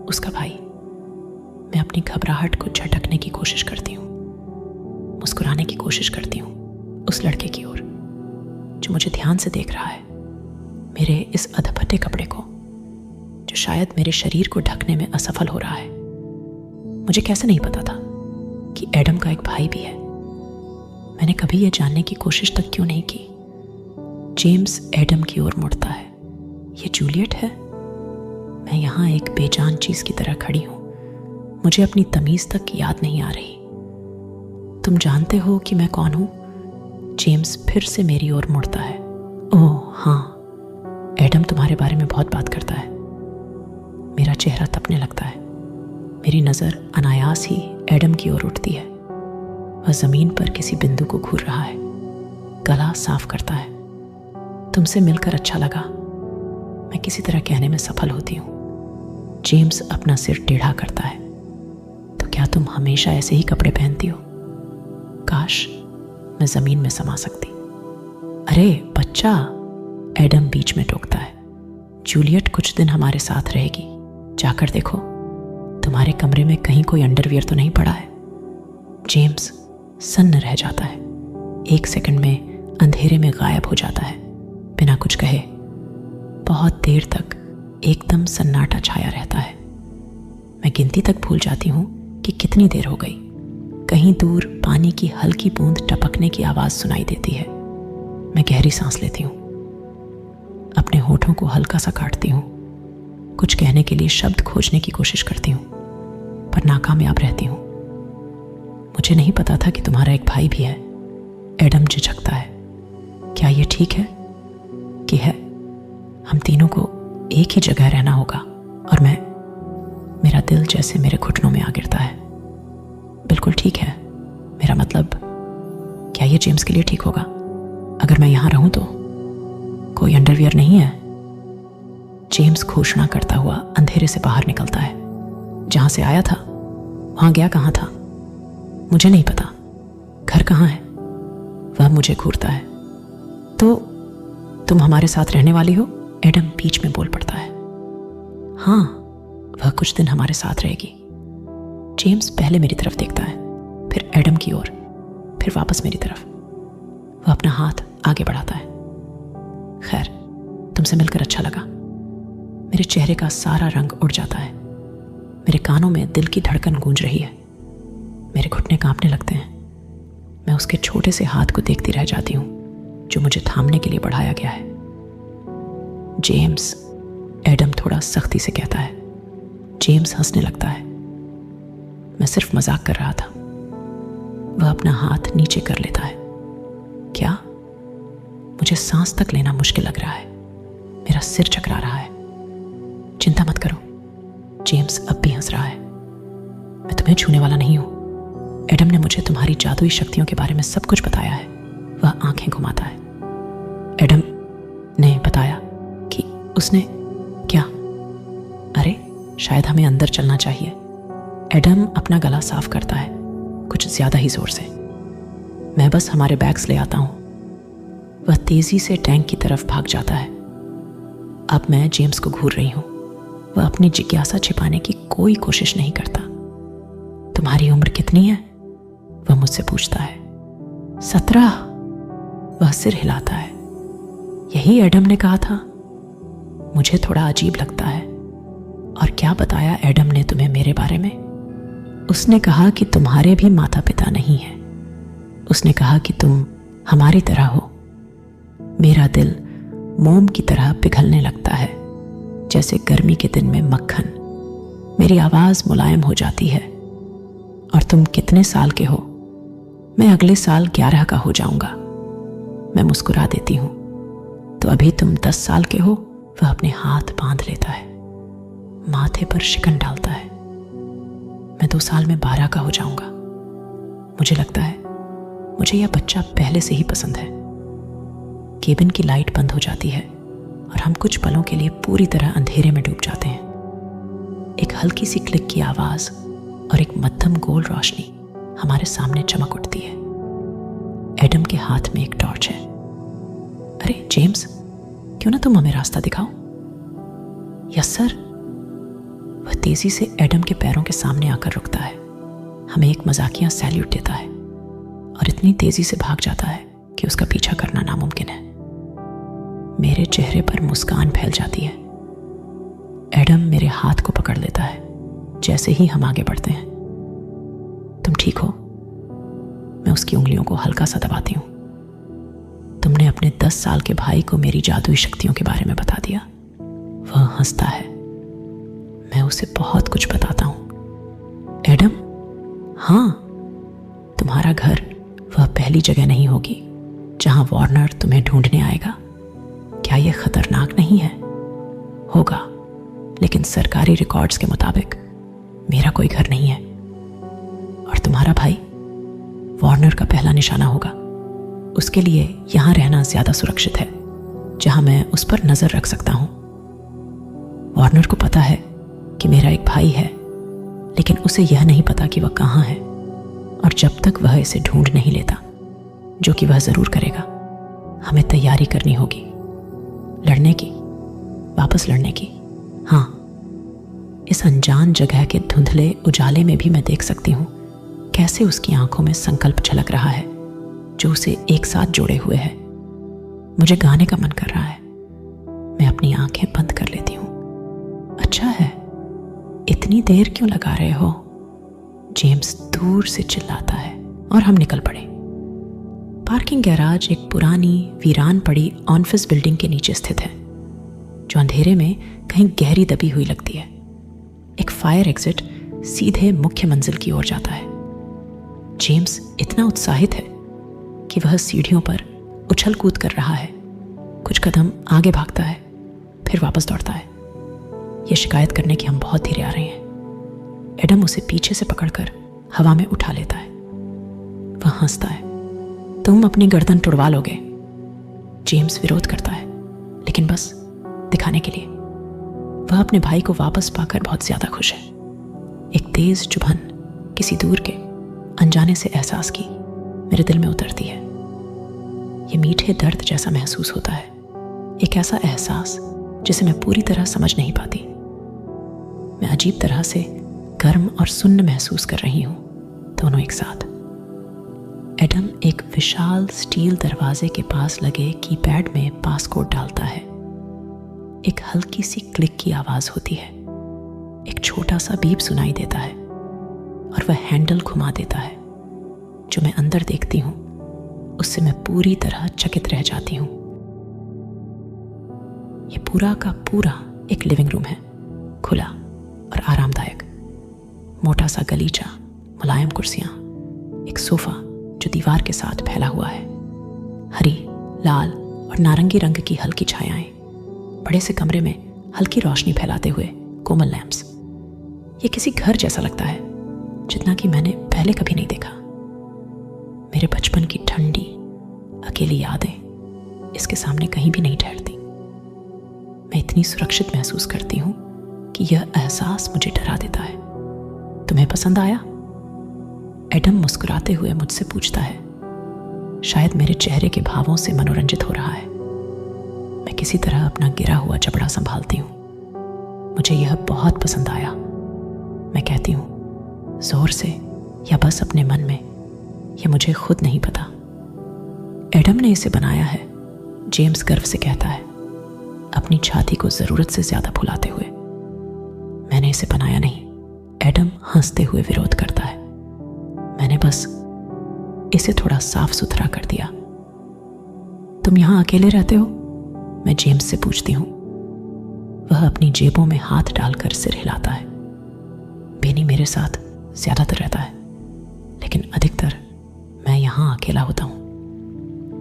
उसका भाई। मैं अपनी घबराहट को झटकने की कोशिश करती हूँ, मुस्कुराने की कोशिश करती हूँ उस लड़के की ओर जो मुझे ध्यान से देख रहा है, मेरे इस अधपटे कपड़े को जो शायद मेरे शरीर को ढकने में असफल हो रहा है। मुझे कैसे नहीं पता था कि एडम का एक भाई भी है। मैंने कभी यह जानने की कोशिश तक क्यों नहीं की। जेम्स एडम की ओर मुड़ता है। ये जूलियट है। मैं यहाँ एक बेजान चीज की तरह खड़ी हूँ। मुझे अपनी तमीज तक याद नहीं आ रही। तुम जानते हो कि मैं कौन हूँ? जेम्स फिर से मेरी ओर मुड़ता है। ओह हाँ, एडम तुम्हारे बारे में बहुत बात करता है। मेरा चेहरा तपने लगता है। मेरी नजर अनायास ही एडम की ओर उठती है। वह जमीन पर किसी बिंदु को घूर रहा है। गला साफ करता है। तुमसे मिलकर अच्छा लगा, मैं किसी तरह कहने में सफल होती हूँ। जेम्स अपना सिर टेढ़ा करता है। तो क्या तुम हमेशा ऐसे ही कपड़े पहनती हो? काश मैं जमीन में समा सकती। अरे बच्चा, एडम बीच में टोकता है। जूलियट कुछ दिन हमारे साथ रहेगी। जाकर देखो, तुम्हारे कमरे में कहीं कोई अंडरवियर तो नहीं पड़ा है। जेम्स सन्न रह जाता है। 1 सेकंड में अंधेरे में गायब हो जाता है बिना कुछ कहे। बहुत देर तक एकदम सन्नाटा छाया रहता है। मैं गिनती तक भूल जाती हूँ कि कितनी देर हो गई। कहीं दूर पानी की हल्की बूंद टपकने की आवाज सुनाई देती है। मैं गहरी सांस लेती हूँ। अपने होठों को हल्का सा काटती हूँ। कुछ कहने के लिए शब्द खोजने की कोशिश करती हूँ, पर नाकामयाब रहती हूँ। मुझे नहीं पता था कि तुम्हारा एक भाई भी है। एडम झिझकता है। क्या ये ठीक है कि है? हम तीनों को एक ही जगह रहना होगा। और मेरा दिल जैसे मेरे घुटनों में आ गिरता है। बिल्कुल ठीक है। मेरा मतलब, क्या ये जेम्स के लिए ठीक होगा अगर मैं यहां रहूं तो? कोई अंडरवियर नहीं है? जेम्स घोषणा करता हुआ अंधेरे से बाहर निकलता है। जहां से आया था वहां गया कहां था? मुझे नहीं पता। घर कहां है? वह मुझे घूरता है। तो तुम हमारे साथ रहने वाली हो? एडम बीच में बोल पड़ता है। हाँ, वह कुछ दिन हमारे साथ रहेगी। जेम्स पहले मेरी तरफ देखता है, फिर एडम की ओर, फिर वापस मेरी तरफ। वह अपना हाथ आगे बढ़ाता है। खैर, तुमसे मिलकर अच्छा लगा। मेरे चेहरे का सारा रंग उड़ जाता है। मेरे कानों में दिल की धड़कन गूंज रही है। मेरे घुटने कांपने लगते हैं। मैं उसके छोटे से हाथ को देखती रह जाती हूँ जो मुझे थामने के लिए बढ़ाया गया है। जेम्स, एडम थोड़ा सख्ती से कहता है। जेम्स हंसने लगता है। मैं सिर्फ मजाक कर रहा था। वह अपना हाथ नीचे कर लेता है। क्या? मुझे सांस तक लेना मुश्किल लग रहा है। मेरा सिर चकरा रहा है। चिंता मत करो। जेम्स अब भी हंस रहा है। मैं तुम्हें छूने वाला नहीं हूं। एडम ने मुझे तुम्हारी जादुई शक्तियों के बारे में सब कुछ बताया है। वह आंखें घुमाता है। एडम ने बताया कि उसने क्या? अरे, शायद हमें अंदर चलना चाहिए। एडम अपना गला साफ करता है, कुछ ज्यादा ही जोर से। मैं बस हमारे बैग्स ले आता हूं। वह तेजी से टैंक की तरफ भाग जाता है। अब मैं जेम्स को घूर रही हूं। वह अपनी जिज्ञासा छिपाने की कोई कोशिश नहीं करता। तुम्हारी उम्र कितनी है? वह मुझसे पूछता है। 17। वह सिर हिलाता है। यही एडम ने कहा था। मुझे थोड़ा अजीब लगता है। और क्या बताया एडम ने तुम्हें मेरे बारे में? उसने कहा कि तुम्हारे भी माता पिता नहीं हैं। उसने कहा कि तुम हमारी तरह हो। मेरा दिल मोम की तरह पिघलने लगता है, जैसे गर्मी के दिन में मक्खन। मेरी आवाज मुलायम हो जाती है। और तुम कितने साल के हो? मैं अगले साल 11 का हो जाऊंगा। मैं मुस्कुरा देती हूं। तो अभी तुम 10 साल के हो? वह अपने हाथ बांध लेता है, माथे पर शिकन डालता है। मैं 2 साल में 12 का हो जाऊंगा। मुझे लगता है मुझे यह बच्चा पहले से ही पसंद है। केबिन की लाइट बंद हो जाती है और हम कुछ पलों के लिए पूरी तरह अंधेरे में डूब जाते हैं। एक हल्की सी क्लिक की आवाज और एक मध्यम गोल रोशनी हमारे सामने चमक उठती है। एडम के हाथ में एक टॉर्च है। अरे जेम्स, क्यों ना तुम हमें रास्ता दिखाओ? Yes sir. वह तेजी से एडम के पैरों के सामने आकर रुकता है, हमें एक मजाकिया सैल्यूट देता है और इतनी तेजी से भाग जाता है कि उसका पीछा करना नामुमकिन है। मेरे चेहरे पर मुस्कान फैल जाती है। एडम मेरे हाथ को पकड़ लेता है जैसे ही हम आगे बढ़ते हैं। तुम ठीक हो? मैं उसकी उंगलियों को हल्का सा दबाती हूं। तुमने अपने 10 साल के भाई को मेरी जादुई शक्तियों के बारे में बता दिया। वह हंसता है। मैं उसे बहुत कुछ बताता हूं। एडम, हाँ, तुम्हारा घर वह पहली जगह नहीं होगी जहां वार्नर तुम्हें ढूंढने आएगा। क्या यह खतरनाक नहीं है? होगा, लेकिन सरकारी रिकॉर्ड्स के मुताबिक मेरा कोई घर नहीं है और तुम्हारा भाई वार्नर का पहला निशाना होगा। उसके लिए यहां रहना ज्यादा सुरक्षित है, जहां मैं उस पर नजर रख सकता हूं। वार्नर को पता है कि मेरा एक भाई है, लेकिन उसे यह नहीं पता कि वह कहां है, और जब तक वह इसे ढूंढ नहीं लेता, जो कि वह जरूर करेगा, हमें तैयारी करनी होगी, लड़ने की, वापस लड़ने की। हाँ, इस अनजान जगह के धुंधले उजाले में भी मैं देख सकती हूं कैसे उसकी आंखों में संकल्प झलक रहा है जो उसे एक साथ जोड़े हुए है। मुझे गाने का मन कर रहा है। मैं अपनी आंखें बंद कर लेती हूं। अच्छा है, इतनी देर क्यों लगा रहे हो? जेम्स दूर से चिल्लाता है और हम निकल पड़े। पार्किंग गैराज एक पुरानी वीरान पड़ी ऑफिस बिल्डिंग के नीचे स्थित है, जो अंधेरे में कहीं गहरी दबी हुई लगती है। एक फायर एग्जिट सीधे मुख्य मंजिल की ओर जाता है। जेम्स इतना उत्साहित है कि वह सीढ़ियों पर उछल कूद कर रहा है। कुछ कदम आगे भागता है, फिर वापस दौड़ता है, यह शिकायत करने की हम बहुत धीरे आ रहे हैं। एडम उसे पीछे से पकड़कर हवा में उठा लेता है। वह हंसता है। तुम अपनी गर्दन तुड़वा लोगे। जेम्स विरोध करता है, लेकिन बस दिखाने के लिए। वह अपने भाई को वापस पाकर बहुत ज्यादा खुश है। एक तेज चुभन किसी दूर के अनजाने से एहसास की मेरे दिल में उतरती है। यह मीठे दर्द जैसा महसूस होता है, एक ऐसा एहसास जिसे मैं पूरी तरह समझ नहीं पाती। मैं अजीब तरह से गर्म और सुन्न महसूस कर रही हूं, दोनों एक साथ। एडम एक विशाल स्टील दरवाजे के पास लगे कीपैड में पासकोड डालता है। एक हल्की सी क्लिक की आवाज होती है। एक छोटा सा बीप सुनाई देता है और वह हैंडल घुमा देता है। जो मैं अंदर देखती हूं, उससे मैं पूरी तरह चकित रह जाती हूं। यह पूरा का पूरा एक लिविंग रूम है, खुला और आरामदायक। मोटा सा गलीचा, मुलायम कुर्सियां, एक सोफा जो दीवार के साथ फैला हुआ है, हरी, लाल और नारंगी रंग की हल्की छायाएं, बड़े से कमरे में हल्की रोशनी फैलाते हुए कोमल लैंप्स। ये किसी घर जैसा लगता है जितना कि मैंने पहले कभी नहीं देखा। मेरे बचपन की ठंडी अकेली यादें इसके सामने कहीं भी नहीं ठहरती। मैं इतनी सुरक्षित महसूस करती हूं कि यह एहसास मुझे डरा देता है। तुम्हें पसंद आया? एडम मुस्कुराते हुए मुझसे पूछता है, शायद मेरे चेहरे के भावों से मनोरंजित हो रहा है। मैं किसी तरह अपना गिरा हुआ जबड़ा संभालती हूं। मुझे यह बहुत पसंद आया, मैं कहती हूं, जोर से या बस अपने मन में, यह मुझे खुद नहीं पता। एडम ने इसे बनाया है, जेम्स गर्व से कहता है, अपनी छाती को जरूरत से ज्यादा फुलाते हुए। मैंने इसे बनाया नहीं, एडम हंसते हुए विरोध करता है। मैंने बस इसे थोड़ा साफ सुथरा कर दिया। तुम यहां अकेले रहते हो? मैं जेम्स से पूछती हूं। वह अपनी जेबों में हाथ डालकर सिर हिलाता है। बेनी मेरे साथ ज्यादातर रहता है, लेकिन अधिकतर मैं यहां अकेला होता हूं।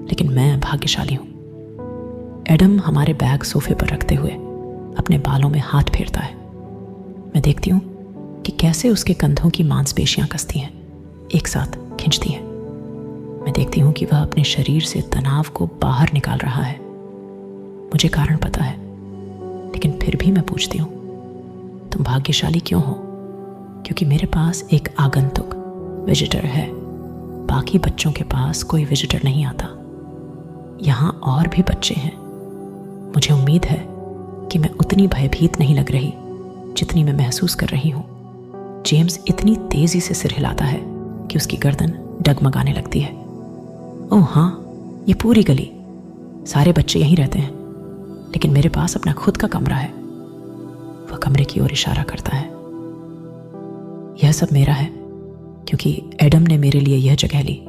लेकिन मैं भाग्यशाली हूं। एडम हमारे बैग सोफे पर रखते हुए अपने बालों में हाथ फेरता है। मैं देखती हूं कि कैसे उसके कंधों की मांसपेशियां कसती हैं, एक साथ खींचती हैं। मैं देखती हूं कि वह अपने शरीर से तनाव को बाहर निकाल रहा है। मुझे कारण पता है, लेकिन फिर भी मैं पूछती हूं, तुम भाग्यशाली क्यों हो? क्योंकि मेरे पास एक आगंतुक, विजिटर है। बाकी बच्चों के पास कोई विजिटर नहीं आता। यहां और भी बच्चे हैं। मुझे उम्मीद है कि मैं उतनी भयभीत नहीं लग रही जितनी मैं महसूस कर रही हूं, जेम्स इतनी तेजी से सिर हिलाता है कि उसकी गर्दन डगमगाने लगती है। ओह हाँ, ये पूरी गली, सारे बच्चे यहीं रहते हैं, लेकिन मेरे पास अपना खुद का कमरा है। वह कमरे की ओर इशारा करता है। यह सब मेरा है क्योंकि एडम ने मेरे लिए यह जगह ली,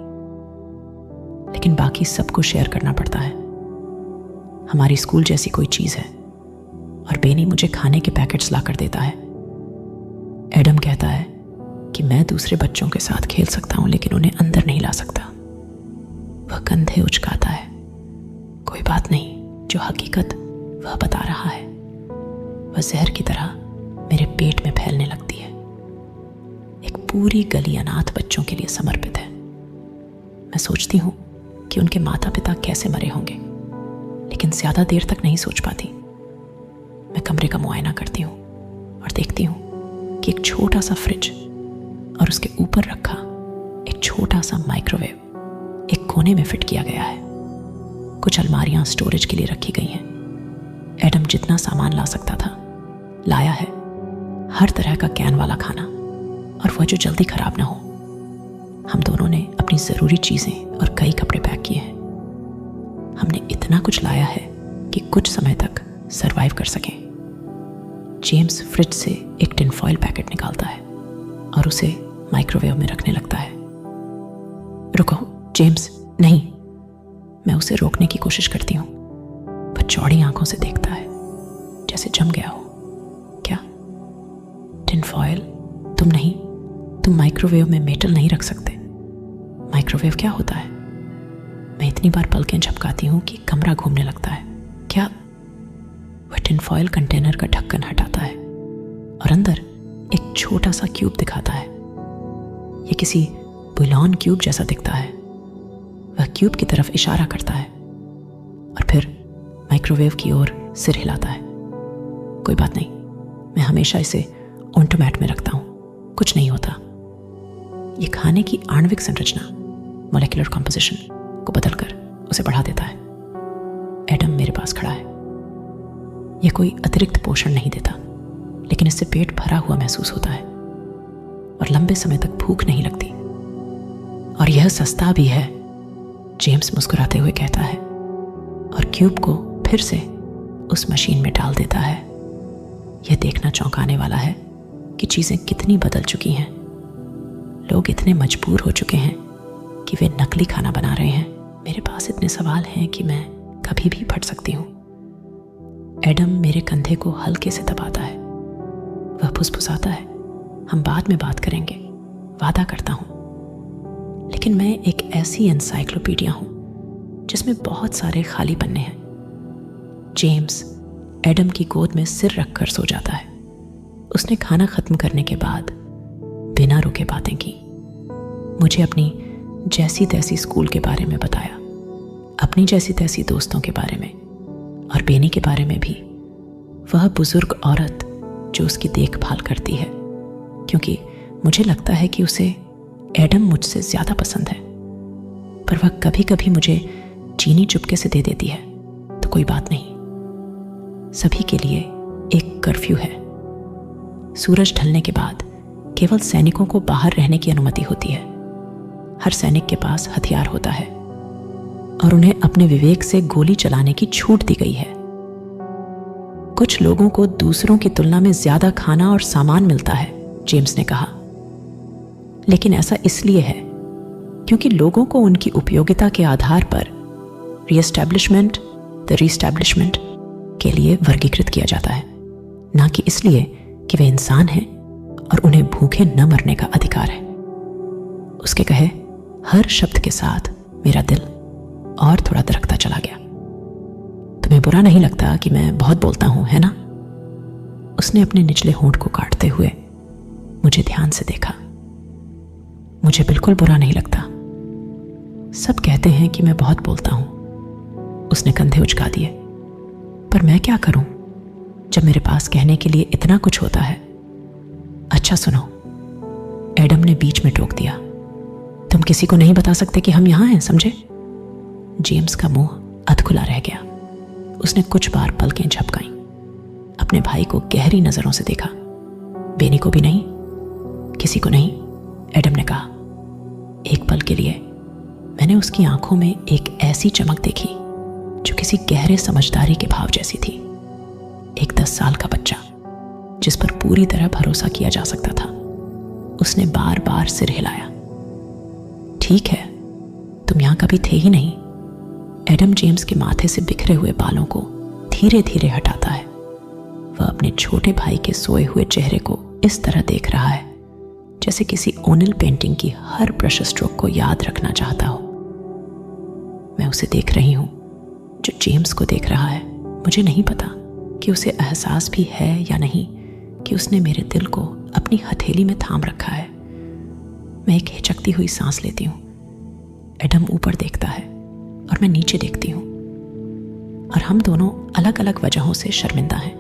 लेकिन बाकी सबको शेयर करना पड़ता है। हमारी स्कूल जैसी कोई चीज है और बेनी मुझे खाने के पैकेट्स लाकर देता है। एडम कहता है कि मैं दूसरे बच्चों के साथ खेल सकता हूं, लेकिन उन्हें अंदर नहीं ला सकता। वह कंधे उचकाता है। कोई बात नहीं, जो हकीकत वह बता रहा है वह जहर की तरह मेरे पेट में फैलने लगती है। एक पूरी गली अनाथ बच्चों के लिए समर्पित है। मैं सोचती हूं कि उनके माता पिता कैसे मरे होंगे, लेकिन ज्यादा देर तक नहीं सोच पाती। मैं कमरे का मुआयना करती हूं और देखती हूं कि एक छोटा सा फ्रिज और उसके ऊपर रखा एक छोटा सा माइक्रोवेव एक कोने में फिट किया गया है। कुछ अलमारियां स्टोरेज के लिए रखी गई हैं। एडम जितना सामान ला सकता था लाया है, हर तरह का कैन वाला खाना, और वह जो जल्दी खराब ना हो। हम दोनों ने अपनी जरूरी चीजें और कई कपड़े पैक किए हैं। हमने इतना कुछ लाया है कि कुछ समय तक सरवाइव कर सकें। जेम्स फ्रिज से एक टिन फॉइल पैकेट निकालता है और उसे माइक्रोवेव में रखने लगता है। रुको जेम्स, नहीं। मैं उसे रोकने की कोशिश करती हूँ। वह चौड़ी आंखों से देखता है जैसे जम गया हो। क्या टिन फॉइल? तुम नहीं, तुम माइक्रोवेव में मेटल नहीं रख सकते। माइक्रोवेव क्या होता है? मैं इतनी बार पलकें झपकाती हूं कि कमरा घूमने लगता है। क्या? वह टिन फॉइल कंटेनर का ढक्कन हटाता है और अंदर एक छोटा सा क्यूब दिखाता है। यह किसी बुलॉन क्यूब जैसा दिखता है। वह क्यूब की तरफ इशारा करता है और फिर माइक्रोवेव की ओर सिर हिलाता है। कोई बात नहीं, मैं हमेशा इसे ऑन्टोमैट में रखता हूं, कुछ नहीं होता। यह खाने की आणविक संरचना, मॉलिक्यूलर कंपोजिशन को बदलकर उसे बढ़ा देता है। एडम मेरे पास खड़ा है। यह कोई अतिरिक्त पोषण नहीं देता, लेकिन इससे पेट भरा हुआ महसूस होता है और लंबे समय तक भूख नहीं लगती। और यह सस्ता भी है, जेम्स मुस्कुराते हुए कहता है और क्यूब को फिर से उस मशीन में डाल देता है। यह देखना चौंकाने वाला है कि चीजें कितनी बदल चुकी हैं। लोग इतने मजबूर हो चुके हैं कि वे नकली खाना बना रहे हैं। मेरे पास इतने सवाल हैं कि मैं कभी भी फट सकती हूँ। एडम मेरे कंधे को हल्के से दबाता है। वह फुसफुसाता है, हम बाद में बात करेंगे, वादा करता हूँ। लेकिन मैं एक ऐसी एनसाइक्लोपीडिया हूं जिसमें बहुत सारे खाली पन्ने हैं। जेम्स एडम की गोद में सिर रखकर सो जाता है। उसने खाना खत्म करने के बाद बिना रुके बातें की। मुझे अपनी जैसी तैसी स्कूल के बारे में बताया, अपनी जैसी तैसी दोस्तों के बारे में, और बेनी के बारे में भी। वह बुजुर्ग औरत जो उसकी देखभाल करती है, क्योंकि मुझे लगता है कि उसे एडम मुझसे ज्यादा पसंद है। पर वह कभी कभी मुझे चीनी चुपके से दे देती है, तो कोई बात नहीं। सभी के लिए एक कर्फ्यू है। सूरज ढलने के बाद केवल सैनिकों को बाहर रहने की अनुमति होती है। हर सैनिक के पास हथियार होता है और उन्हें अपने विवेक से गोली चलाने की छूट दी गई है। कुछ लोगों को दूसरों की तुलना में ज्यादा खाना और सामान मिलता है, जेम्स ने कहा। लेकिन ऐसा इसलिए है क्योंकि लोगों को उनकी उपयोगिता के आधार पर रीएस्टैब्लिशमेंट द रीएस्टैब्लिशमेंट के लिए वर्गीकृत किया जाता है, ना कि इसलिए कि वे इंसान हैं और उन्हें भूखे न मरने का अधिकार है। उसके कहे हर शब्द के साथ मेरा दिल और थोड़ा दरकता चला गया। तुम्हें बुरा नहीं लगता कि मैं बहुत बोलता हूं, है ना? उसने अपने निचले होंठ को काटते हुए मुझे ध्यान से देखा। मुझे बिल्कुल बुरा नहीं लगता। सब कहते हैं कि मैं बहुत बोलता हूं। उसने कंधे उचका दिए। पर मैं क्या करूं जब मेरे पास कहने के लिए इतना कुछ होता है? अच्छा सुनो, एडम ने बीच में टोक दिया। तुम किसी को नहीं बता सकते कि हम यहां हैं, समझे? जेम्स का मुंह अधखुला रह गया। उसने कुछ बार पलकें झपकाईं, अपने भाई को गहरी नजरों से देखा बेनी को भी नहीं, किसी को नहीं, एडम ने कहा। एक पल के लिए मैंने उसकी आंखों में एक ऐसी चमक देखी जो किसी गहरे समझदारी के भाव जैसी थी। एक 10 साल का बच्चा जिस पर पूरी तरह भरोसा किया जा सकता था। उसने बार बार सिर हिलाया। ठीक है, तुम यहां कभी थे ही नहीं। एडम जेम्स के माथे से बिखरे हुए बालों को धीरे धीरे हटाता है। वह अपने छोटे भाई के सोए हुए चेहरे को इस तरह देख रहा है जैसे किसी ओनिल पेंटिंग की हर ब्रश स्ट्रोक को याद रखना चाहता हो। मैं उसे देख रही हूं जो जेम्स को देख रहा है। मुझे नहीं पता कि उसे एहसास भी है या नहीं कि उसने मेरे दिल को अपनी हथेली में थाम रखा है। मैं एक हिचकती हुई सांस लेती हूं। एडम ऊपर देखता है और मैं नीचे देखती हूं, और हम दोनों अलग अलग वजहों से शर्मिंदा हैं।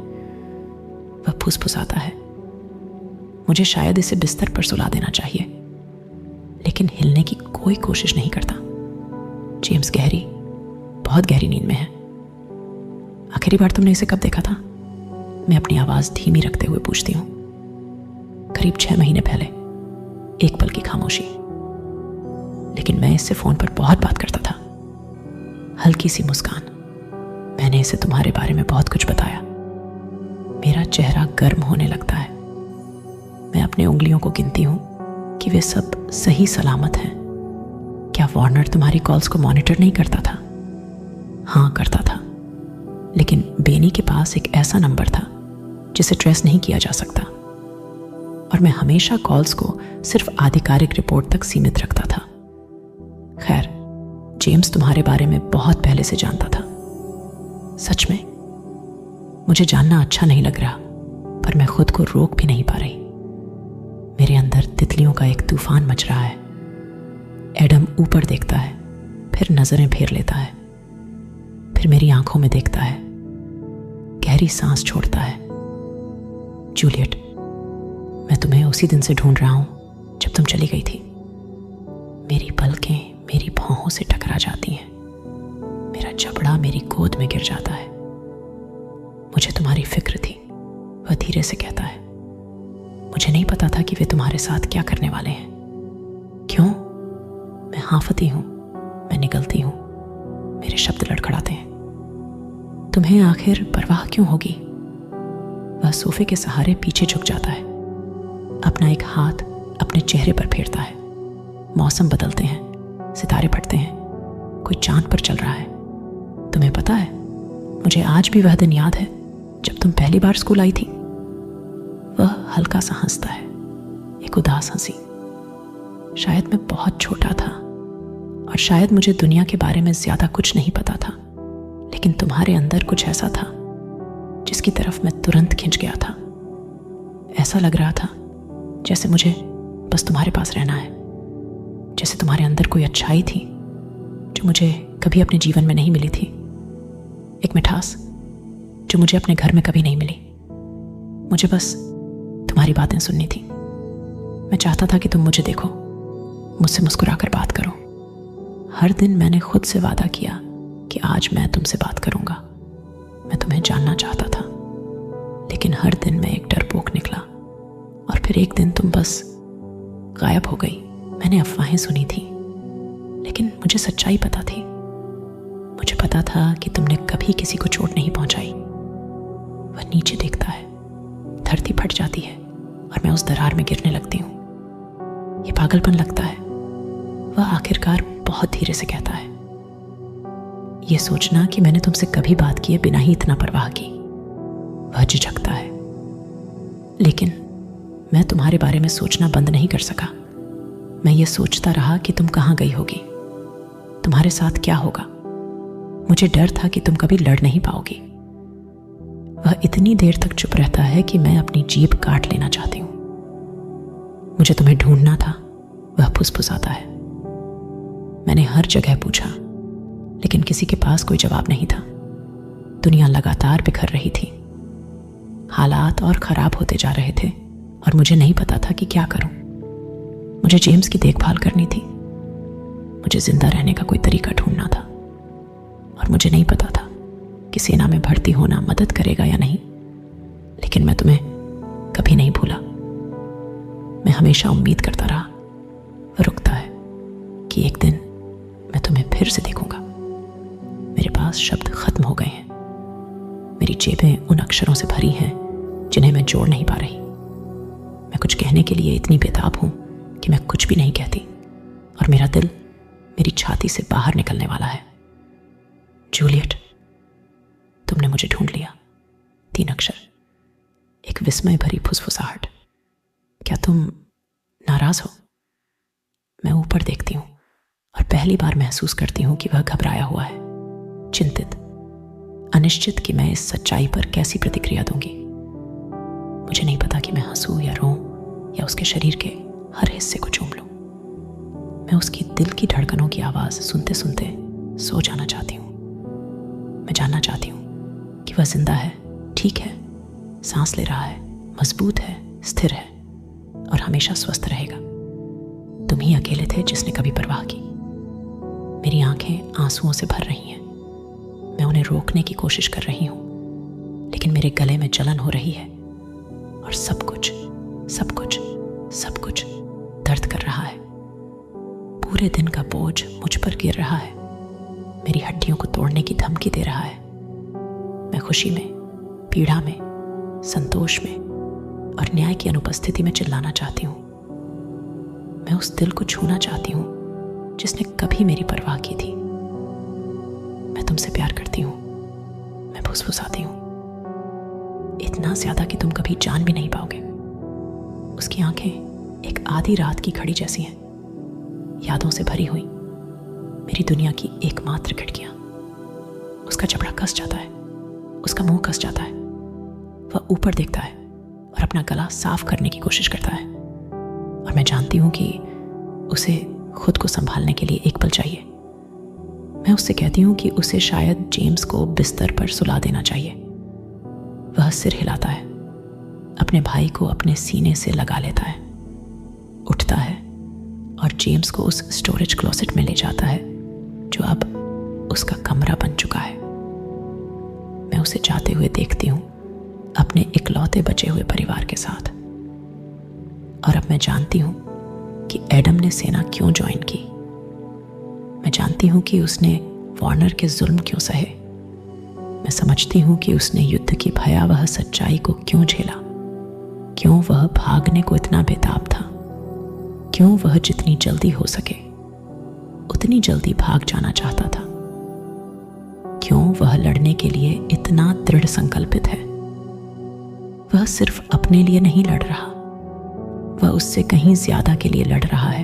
वह फुसफुसाता है, मुझे शायद इसे बिस्तर पर सुला देना चाहिए, लेकिन हिलने की कोई कोशिश नहीं करता। जेम्स बहुत गहरी नींद में है। आखिरी बार तुमने इसे कब देखा था? मैं अपनी आवाज धीमी रखते हुए पूछती हूं। करीब 6 महीने पहले। एक पल की खामोशी। लेकिन मैं इससे फोन पर बहुत बात करता था। हल्की सी मुस्कान। मैंने इसे तुम्हारे बारे में बहुत कुछ बताया। मेरा चेहरा गर्म होने लगता है। मैं अपने उंगलियों को गिनती हूं कि वे सब सही सलामत हैं। क्या वार्नर तुम्हारी कॉल्स को मॉनिटर नहीं करता था? हाँ, करता था, लेकिन बेनी के पास एक ऐसा नंबर था जिसे ट्रेस नहीं किया जा सकता, और मैं हमेशा कॉल्स को सिर्फ आधिकारिक रिपोर्ट तक सीमित रखता था। खैर, जेम्स तुम्हारे बारे में बहुत पहले से जानता था। सच में मुझे जानना अच्छा नहीं लग रहा, पर मैं खुद को रोक भी नहीं पा रही। मेरे अंदर तितलियों का एक तूफान मच रहा है। एडम ऊपर देखता है, फिर नजरें फेर लेता है, फिर मेरी आंखों में देखता है, गहरी सांस छोड़ता है। जूलियट, मैं तुम्हें उसी दिन से ढूंढ रहा हूं जब तुम चली गई थी। मेरी पलकें मेरी भौहों से टकरा जाती हैं। मेरा जबड़ा मेरी गोद में गिर जाता है। मुझे तुम्हारी फिक्र थी, वह धीरे से कहता है। मुझे नहीं पता था कि वे तुम्हारे साथ क्या करने वाले हैं। क्यों? मैं हांफती हूं, मैं निगलती हूं, मेरे शब्द लड़खड़ाते हैं। तुम्हें आखिर परवाह क्यों होगी? वह सोफे के सहारे पीछे झुक जाता है, अपना एक हाथ अपने चेहरे पर फेरता है। मौसम बदलते हैं, सितारे फटते हैं, कोई चांद पर चल रहा है। तुम्हें पता है, मुझे आज भी वह दिन याद है जब तुम पहली बार स्कूल आई थी। वह हल्का सा हंसता है, एक उदास हंसी। शायद मैं बहुत छोटा था और शायद मुझे दुनिया के बारे में ज्यादा कुछ नहीं पता था, लेकिन तुम्हारे अंदर कुछ ऐसा था जिसकी तरफ मैं तुरंत खिंच गया था। ऐसा लग रहा था जैसे मुझे बस तुम्हारे पास रहना है, जैसे तुम्हारे अंदर कोई अच्छाई थी जो मुझे कभी अपने जीवन में नहीं मिली थी, एक मिठास जो मुझे अपने घर में कभी नहीं मिली। मुझे बस तुम्हारी बातें सुननी थी। मैं चाहता था कि तुम मुझे देखो, मुझसे मुस्कुराकर बात करो। हर दिन मैंने खुद से वादा किया कि आज मैं तुमसे बात करूंगा। मैं तुम्हें जानना चाहता था, लेकिन हर दिन मैं एक डरपोक निकला, और फिर एक दिन तुम बस गायब हो गई। मैंने अफवाहें सुनी थी, लेकिन मुझे सच्चाई पता थी। मुझे पता था कि तुमने कभी किसी को चोट नहीं पहुंचाई। वह नीचे देखता है, धरती फट जाती है और मैं उस दरार में गिरने लगती हूँ। ये पागलपन लगता है। वह आखिरकार बहुत धीरे से कहता है, यह सोचना कि मैंने तुमसे कभी बात किए बिना ही इतना परवाह की। वह झिझकता है, लेकिन मैं तुम्हारे बारे में सोचना बंद नहीं कर सका। मैं ये सोचता रहा कि तुम कहाँ गई होगी, तुम्हारे साथ क्या होगा। मुझे डर था कि तुम कभी लड़ नहीं पाओगी। वह इतनी देर तक चुप रहता है कि मैं अपनी जीभ काट लेना चाहती हूं। मुझे तुम्हें ढूंढना था, वह फुसफुसाता है। मैंने हर जगह पूछा, लेकिन किसी के पास कोई जवाब नहीं था। दुनिया लगातार बिखर रही थी, हालात और खराब होते जा रहे थे, और मुझे नहीं पता था कि क्या करूं। मुझे जेम्स की देखभाल करनी थी, मुझे जिंदा रहने का कोई तरीका ढूंढना था, और मुझे नहीं पता था कि सेना में भर्ती होना मदद करेगा या नहीं। लेकिन मैं तुम्हें कभी नहीं भूला। हमेशा उम्मीद करता रहा, वह रुकता है कि एक दिन मैं तुम्हें फिर से देखूंगा। मेरे पास शब्द खत्म हो गए हैं। मेरी जेबें उन अक्षरों से भरी हैं जिन्हें मैं जोड़ नहीं पा रही। मैं कुछ कहने के लिए इतनी बेताब हूं कि मैं कुछ भी नहीं कहती, और मेरा दिल मेरी छाती से बाहर निकलने वाला है। जूलियट, तुमने मुझे ढूंढ लिया। 3 अक्षर, एक विस्मय भरी फुसफुसाहट। क्या तुम नाराज हो? मैं ऊपर देखती हूं और पहली बार महसूस करती हूं कि वह घबराया हुआ है, चिंतित, अनिश्चित कि मैं इस सच्चाई पर कैसी प्रतिक्रिया दूंगी। मुझे नहीं पता कि मैं हंसूं या रोऊं या उसके शरीर के हर हिस्से को चूम लूं। मैं उसकी दिल की धड़कनों की आवाज सुनते सुनते सो जाना चाहती हूं। मैं जानना चाहती हूं कि वह जिंदा है, ठीक है, सांस ले रहा है, मजबूत है, स्थिर है और हमेशा स्वस्थ रहेगा। तुम ही अकेले थे जिसने कभी परवाह की। मेरी आंखें आंसुओं से भर रही हैं। मैं उन्हें रोकने की कोशिश कर रही हूं, लेकिन मेरे गले में जलन हो रही है और सब कुछ सब कुछ सब कुछ दर्द कर रहा है। पूरे दिन का बोझ मुझ पर गिर रहा है, मेरी हड्डियों को तोड़ने की धमकी दे रहा है। मैं खुशी में, पीड़ा में, संतोष में और न्याय की अनुपस्थिति में चिल्लाना चाहती हूँ। मैं उस दिल को छूना चाहती हूँ जिसने कभी मेरी परवाह की थी। मैं तुमसे प्यार करती हूँ, मैं फुसफुसाती हूँ, इतना ज्यादा कि तुम कभी जान भी नहीं पाओगे। उसकी आंखें एक आधी रात की घड़ी जैसी हैं, यादों से भरी हुई, मेरी दुनिया की एकमात्र खिड़कियां। उसका जबड़ा कस जाता है, उसका मुंह कस जाता है। वह ऊपर देखता है और अपना गला साफ करने की कोशिश करता है, और मैं जानती हूं कि उसे खुद को संभालने के लिए एक पल चाहिए। मैं उससे कहती हूं कि उसे शायद जेम्स को बिस्तर पर सुला देना चाहिए। वह सिर हिलाता है, अपने भाई को अपने सीने से लगा लेता है, उठता है और जेम्स को उस स्टोरेज क्लोसेट में ले जाता है जो अब उसका कमरा बन चुका है। मैं उसे जाते हुए देखती हूं अपने इकलौते बचे हुए परिवार के साथ। और अब मैं जानती हूं कि एडम ने सेना क्यों ज्वाइन की। मैं जानती हूं कि उसने वार्नर के जुल्म क्यों सहे। मैं समझती हूं कि उसने युद्ध की भयावह सच्चाई को क्यों झेला, क्यों वह भागने को इतना बेताब था, क्यों वह जितनी जल्दी हो सके उतनी जल्दी भाग जाना चाहता था, क्यों वह लड़ने के लिए इतना दृढ़ संकल्पित है। वह सिर्फ अपने लिए नहीं लड़ रहा, वह उससे कहीं ज्यादा के लिए लड़ रहा है।